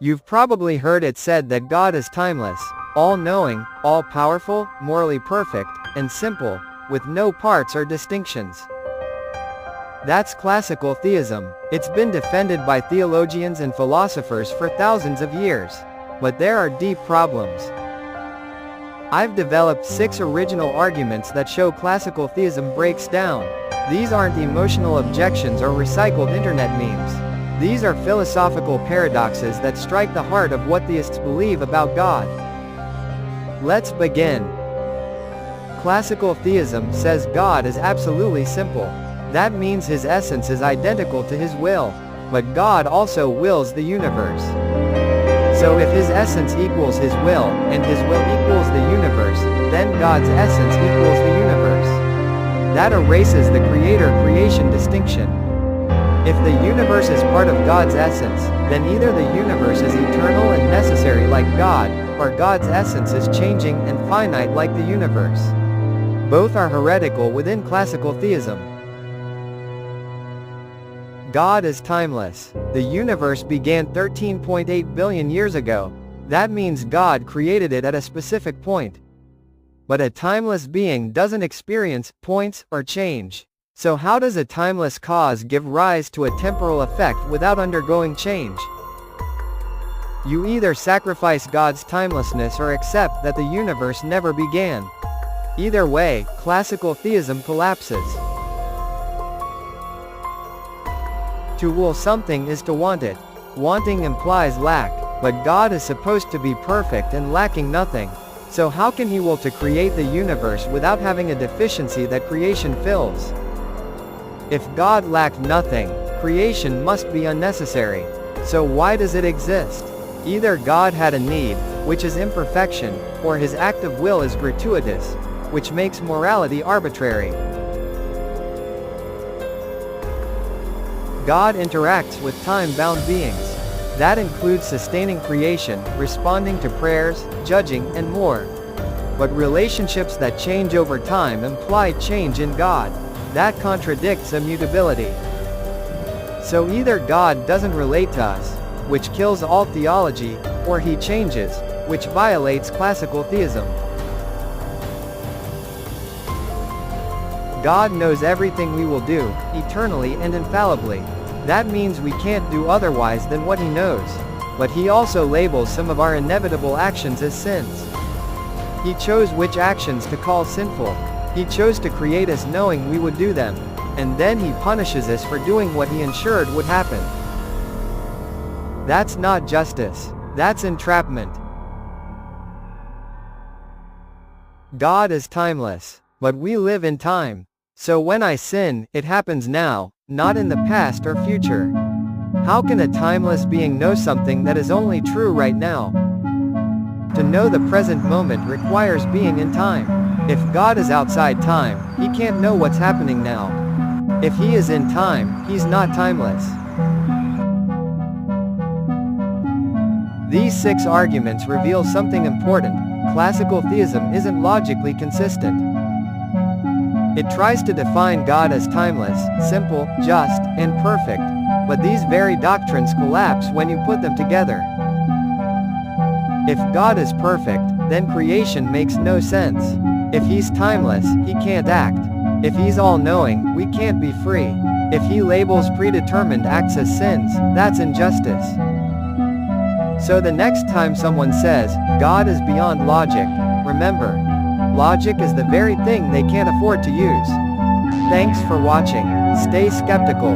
You've probably heard it said that God is timeless, all-knowing, all-powerful, morally perfect, and simple, with no parts or distinctions. That's classical theism. It's been defended by theologians and philosophers for thousands of years. But there are deep problems. I've developed 6 original arguments that show classical theism breaks down. These aren't emotional objections or recycled internet memes. These are philosophical paradoxes that strike the heart of what theists believe about God. Let's begin. Classical theism says God is absolutely simple. That means his essence is identical to his will. But God also wills the universe. So if his essence equals his will, and his will equals the universe, then God's essence equals the universe. That erases the creator-creation distinction. If the universe is part of God's essence, then either the universe is eternal and necessary like God, or God's essence is changing and finite like the universe. Both are heretical within classical theism. God is timeless. The universe began 13.8 billion years ago. That means God created it at a specific point. But a timeless being doesn't experience points or change. So how does a timeless cause give rise to a temporal effect without undergoing change? You either sacrifice God's timelessness or accept that the universe never began. Either way, classical theism collapses. To will something is to want it. Wanting implies lack, but God is supposed to be perfect and lacking nothing. So how can he will to create the universe without having a deficiency that creation fills? If God lacked nothing, creation must be unnecessary. So why does it exist? Either God had a need, which is imperfection, or his act of will is gratuitous, which makes morality arbitrary. God interacts with time-bound beings. That includes sustaining creation, responding to prayers, judging, and more. But relationships that change over time imply change in God. That contradicts immutability. So either God doesn't relate to us, which kills all theology, or he changes, which violates classical theism. God knows everything we will do, eternally and infallibly. That means we can't do otherwise than what he knows. But he also labels some of our inevitable actions as sins. He chose which actions to call sinful. He chose to create us knowing we would do them. And then he punishes us for doing what he ensured would happen. That's not justice. That's entrapment. God is timeless. But we live in time. So when I sin, it happens now, not in the past or future. How can a timeless being know something that is only true right now? To know the present moment requires being in time. If God is outside time, he can't know what's happening now. If he is in time, he's not timeless. These 6 arguments reveal something important. Classical theism isn't logically consistent. It tries to define God as timeless, simple, just, and perfect. But these very doctrines collapse when you put them together. If God is perfect, then creation makes no sense. If he's timeless, he can't act. If he's all-knowing, we can't be free. If he labels predetermined acts as sins, that's injustice. So the next time someone says, God is beyond logic, remember, logic is the very thing they can't afford to use. Thanks for watching. Stay skeptical.